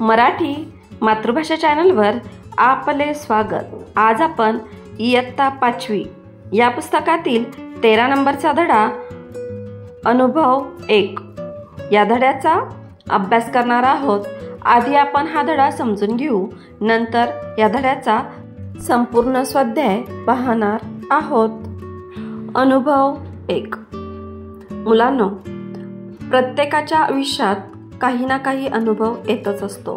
मराठी मातृभाषा चॅनलवर आपले स्वागत। आज आपण इयत्ता 5वी या पुस्तकातील 13 नंबरचा धडा अनुभव 1 या धड्याचा अभ्यास करणार आहोत। आधी आपण हा धडा समजून घेऊ, नंतर या धड्याचा संपूर्ण स्वाध्याय पाहणार आहोत। अनुभव 1। मुलांनो, प्रत्येकाच्या आयुष्यात काही ना काही अनुभव येतच असतो।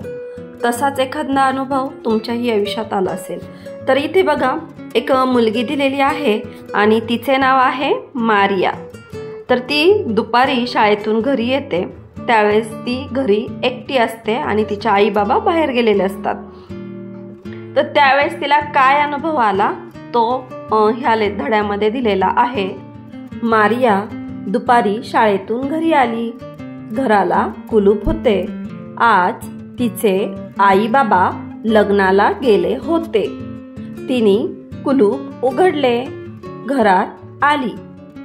तसाच एखादा अनुभव तुमच्याही आयुष्यात आला असेल। तर इथे बघा, एक मुलगी दिलेली आहे आणि तिचे नाव आहे मारिया। तर ती दुपारी शाळेतून घरी येते, त्यावेळेस ती घरी एकटी असते आणि तिचे आई बाबा बाहेर गेलेले असतात। तर त्यावेळेस तिला काय अनुभव आला तो ह्या धड्यामध्ये दिलेला आहे। मारिया दुपारी शाळेतून घरी आली। घराला कुलूप होते। आज तिचे आई बाबा लग्नाला गेले होते। तिने कुलूप उघडले, घरात आली,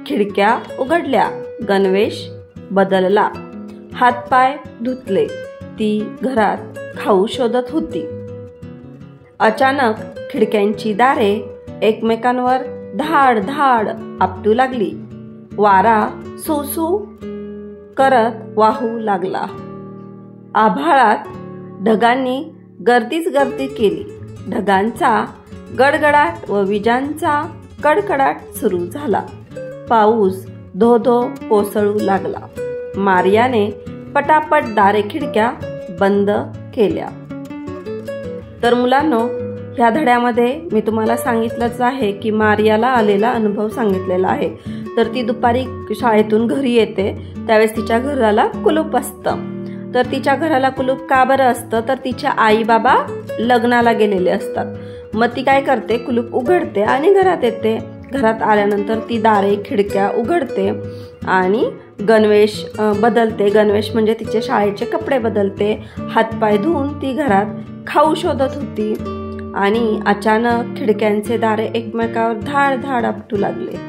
खिडक्या उघडल्या, गणवेश बदलला, हातपाय धुतले, ती घरात खाऊ शोधत होती। अचानक खिडक्यांची दारे एकमेकांवर धाड धाड आपटू लागली। वारा सुसू करत वाहू लागला। आभाळात ढगांनी गर्दीच गर्दी केली। ढगांचा गडगडाट व विजांचा कडकडाट सुरू झाला। पाऊस धो धो कोसळू लागला। मारियाने पटापट दारे खिडक्या बंद केल्या। तर मुलांनो, ह्या धड्यामध्ये मी तुम्हाला सांगितलंच आहे की मारियाला आलेला अनुभव सांगितलेला आहे। तर ती दुपारी शाळेतून घरी येते, त्यावेळेस तिच्या घराला कुलूप असतं। तर तिच्या घराला कुलूप का बरं असतं, तर तिच्या आई बाबा लग्नाला गेलेले असतात। मग ती काय करते, कुलूप उघडते आणि घरात येते। घरात आल्यानंतर ती दारे खिडक्या उघडते आणि गणवेश बदलते। गणवेश म्हणजे तिचे शाळेचे कपडे बदलते। हातपाय धुवून ती घरात खाऊ शोधत होती आणि अचानक खिडक्यांचे दारे एकमेकावर धाड धाड आपटू लागले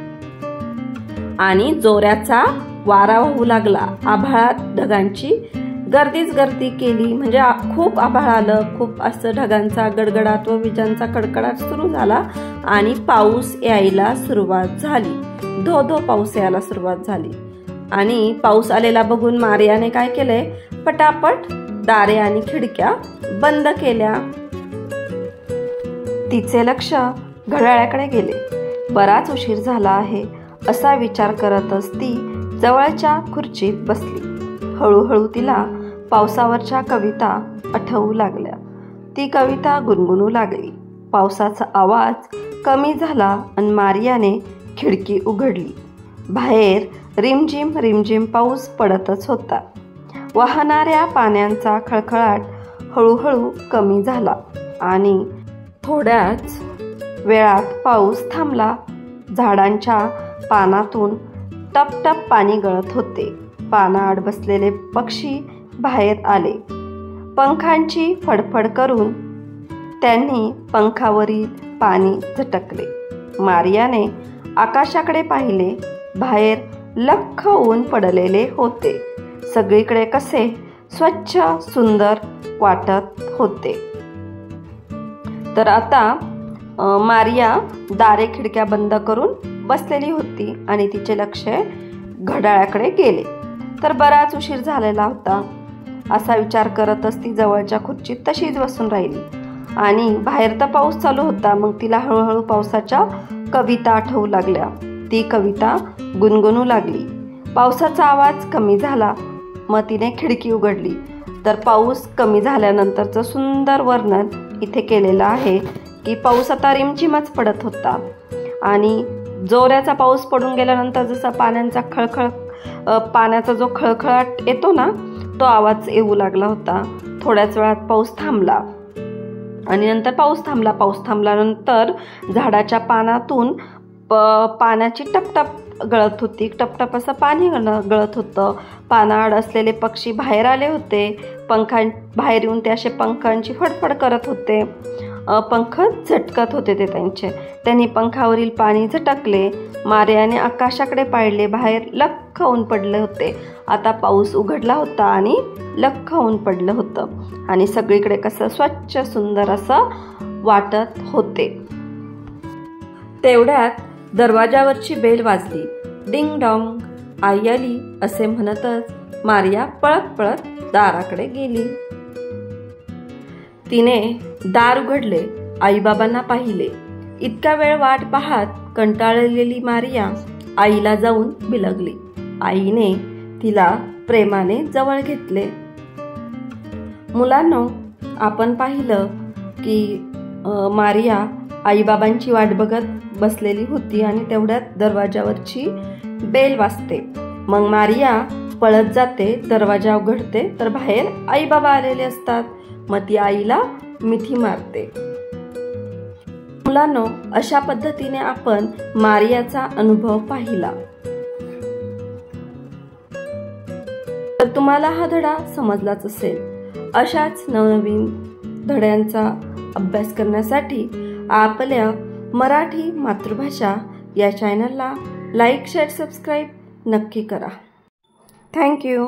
आणि जोराचा वारा वाहू लागला। आभाळात ढगांची गर्दीच गर्दी केली, म्हणजे खूप आभाळ आलं, खूप असं ढगांचा गडगडाट व विजांचा कडकडाट सुरू झाला आणि पाऊस यायला सुरुवात झाली। धो धो पाऊस यायला सुरुवात झाली आणि पाऊस आलेला बघून मारियाने काय केले, पटापट दारे आणि खिडक्या बंद केल्या। तिचे लक्ष घड्याळाकडे गेले। बराच उशीर झाला आहे असा विचार करतच ती जवळच्या खुर्चीत बसली। हळूहळू तिला पावसावरच्या कविता आठवू लागल्या। ती कविता गुणगुणू लागली। पावसाचा आवाज कमी झाला आणि मारियाने खिडकी उघडली। बाहेर रिमझिम रिमझिम पाऊस पडतच होता। वाहणाऱ्या पाण्याचा खळखळाट हळूहळू कमी झाला आणि थोड्याच वेळात पाऊस थांबला। झाडांच्या पानातून टप टप पाणी गळत होते। पानाआड बसलेले पक्षी बाहेर आले। पंखांची फडफड करून त्यांनी पंखावरील पाणी झटकले। मारियाने आकाशाकडे पाहिले। बाहेर लख्ख ऊन पडलेले होते। सगळीकडे कसे स्वच्छ सुंदर वाटत होते। तर आता मारिया दारे खिडक्या बंद करून बसलेली होती आणि तिचे लक्ष घड्याळाकडे गेले। तर बराच उशीर झालेला होता असा विचार करतच ती जवळच्या खुर्चीत तशीच बसून राहिली आणि बाहेर तर पाऊस चालू होता। मग तिला हळूहळू पावसाच्या कविता आठवू लागल्या। ती कविता गुणगुणू लागली। पावसाचा आवाज कमी झाला। मग तिने खिडकी उघडली तर पाऊस कमी झाल्यानंतरचं सुंदर वर्णन इथे केलेलं आहे की पाऊस आता रिमझिमच पडत होता आणि जोराचा पाऊस पडून गेल्यानंतर जसा पाण्याचा जो खळखळाट येतो ना, तो आवाज येऊ लागला होता। थोड्याच वेळात पाऊस थांबला आणि नंतर पाऊस थांबल्यानंतर झाडाच्या पानातून पाण्याची टपटप गळत होती। टपटप असं पाणी गळत होतं। पानाआड असलेले पक्षी बाहेर आले होते। बाहेर येऊन ते असे पंखांची फडफड करत होते पंख झटकत होते ते त्यांचे. त्यांनी पंखावरील पाणी झटकले. मारियाने आकाशाकडे पाहिले. बाहेर लख्ख ऊन पडले होते. आता पाऊस उघडला होता आणि लख्ख ऊन पडलं होतं आणि सगळीकडे कसं स्वच्छ सुंदर असं वाटत होते. तेवढ्यात दरवाजावरची बेल वाजली. डिंग डॉंग, आई आली असे म्हणतच मारिया पळत पळत दाराकडे गेली. तिने दार उघडले. आईबाबांना पाहिले. इतका वेळ वाट पाहत कंटाळलेली मारिया आईला जाऊन बिलगली. आईने तिला प्रेमाने जवळ घेतले. मुलांनो, आपण पाहिलं की मारिया आईबाबांची वाट बघत बसलेली होती आणि तेवढ्यात दरवाजावरची बेल वाजते. मग मारिया पळत जाते, दरवाजा उघडते तर बाहेर आईबाबा आलेले असतात. मग ती आईला मिठी मारते. मुलांनो, अशा पद्धतीने आपण मारियाचा अनुभव पाहिला. तर तुम्हाला हा धडा समजलाच असेल. अशाच नवनवीन धड्यांचा अभ्यास करण्यासाठी आपल्या मराठी मातृभाषा या चॅनलला लाईक, शेअर, सबस्क्राईब नक्की करा. थँक्यू.